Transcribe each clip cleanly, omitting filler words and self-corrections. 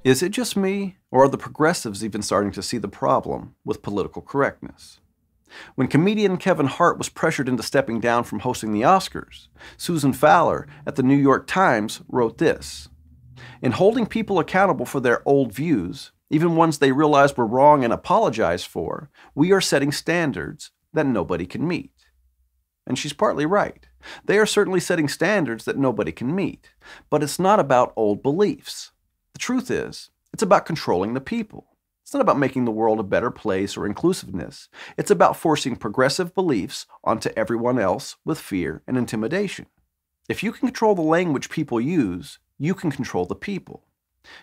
Is it just me, or are the progressives even starting to see the problem with political correctness? When comedian Kevin Hart was pressured into stepping down from hosting the Oscars, Susan Fowler at the New York Times wrote this: "In holding people accountable for their old views, even ones they realize were wrong and apologize for, we are setting standards that nobody can meet." And she's partly right. They are certainly setting standards that nobody can meet. But it's not about old beliefs. The truth is, it's about controlling the people. It's not about making the world a better place or inclusiveness. It's about forcing progressive beliefs onto everyone else with fear and intimidation. If you can control the language people use, you can control the people.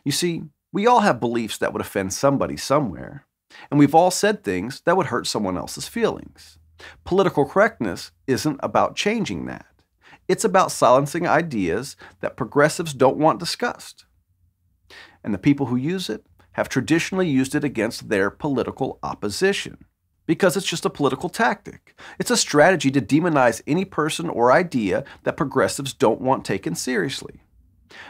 You see, we all have beliefs that would offend somebody somewhere, and we've all said things that would hurt someone else's feelings. Political correctness isn't about changing that. It's about silencing ideas that progressives don't want discussed. And the people who use it have traditionally used it against their political opposition, because it's just a political tactic. It's a strategy to demonize any person or idea that progressives don't want taken seriously.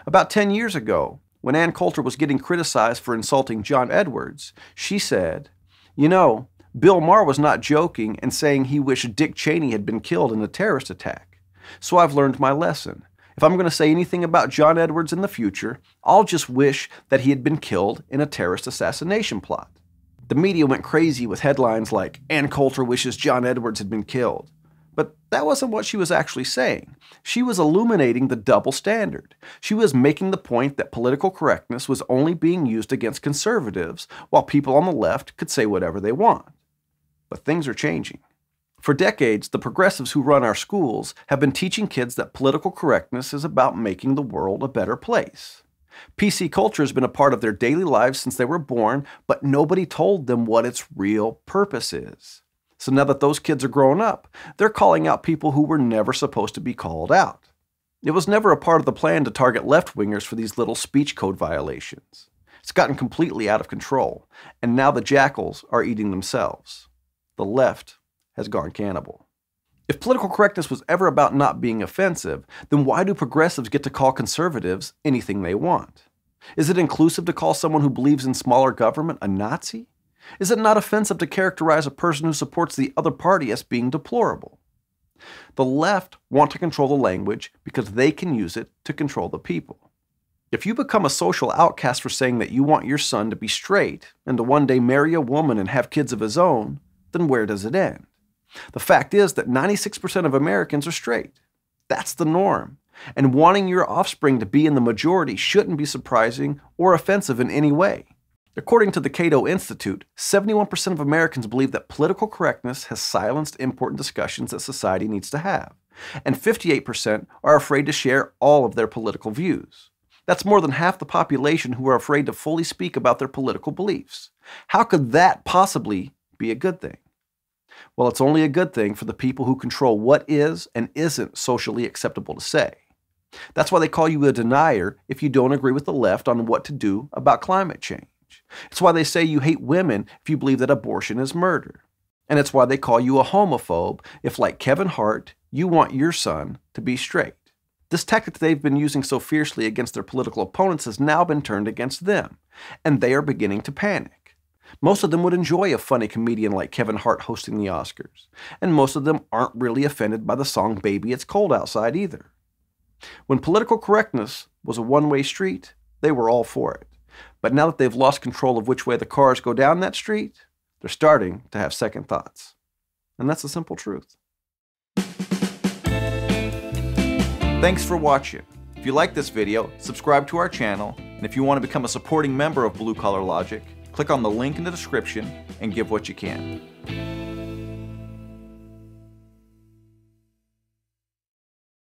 About 10 years ago, when Ann Coulter was getting criticized for insulting John Edwards, she said, "You know, Bill Maher was not joking and saying he wished Dick Cheney had been killed in a terrorist attack. So I've learned my lesson. If I'm going to say anything about John Edwards in the future, I'll just wish that he had been killed in a terrorist assassination plot." The media went crazy with headlines like, "Ann Coulter wishes John Edwards had been killed." But that wasn't what she was actually saying. She was illuminating the double standard. She was making the point that political correctness was only being used against conservatives, while people on the left could say whatever they want. But things are changing. For decades, the progressives who run our schools have been teaching kids that political correctness is about making the world a better place. PC culture has been a part of their daily lives since they were born, but nobody told them what its real purpose is. So now that those kids are grown up, they're calling out people who were never supposed to be called out. It was never a part of the plan to target left-wingers for these little speech code violations. It's gotten completely out of control, and now the jackals are eating themselves. The left has gone cannibal. If political correctness was ever about not being offensive, then why do progressives get to call conservatives anything they want? Is it inclusive to call someone who believes in smaller government a Nazi? Is it not offensive to characterize a person who supports the other party as being deplorable? The left want to control the language because they can use it to control the people. If you become a social outcast for saying that you want your son to be straight and to one day marry a woman and have kids of his own, then where does it end? The fact is that 96% of Americans are straight. That's the norm. And wanting your offspring to be in the majority shouldn't be surprising or offensive in any way. According to the Cato Institute, 71% of Americans believe that political correctness has silenced important discussions that society needs to have, and 58% are afraid to share all of their political views. That's more than half the population who are afraid to fully speak about their political beliefs. How could that possibly be a good thing? Well, it's only a good thing for the people who control what is and isn't socially acceptable to say. That's why they call you a denier if you don't agree with the left on what to do about climate change. It's why they say you hate women if you believe that abortion is murder. And it's why they call you a homophobe if, like Kevin Hart, you want your son to be straight. This tactic they've been using so fiercely against their political opponents has now been turned against them, and they are beginning to panic. Most of them would enjoy a funny comedian like Kevin Hart hosting the Oscars, and most of them aren't really offended by the song "Baby It's Cold Outside" either. When political correctness was a one-way street, they were all for it. But now that they've lost control of which way the cars go down that street, they're starting to have second thoughts. And that's the simple truth. Thanks for watching. If you like this video, subscribe to our channel, and if you want to become a supporting member of Blue Collar Logic, click on the link in the description and give what you can.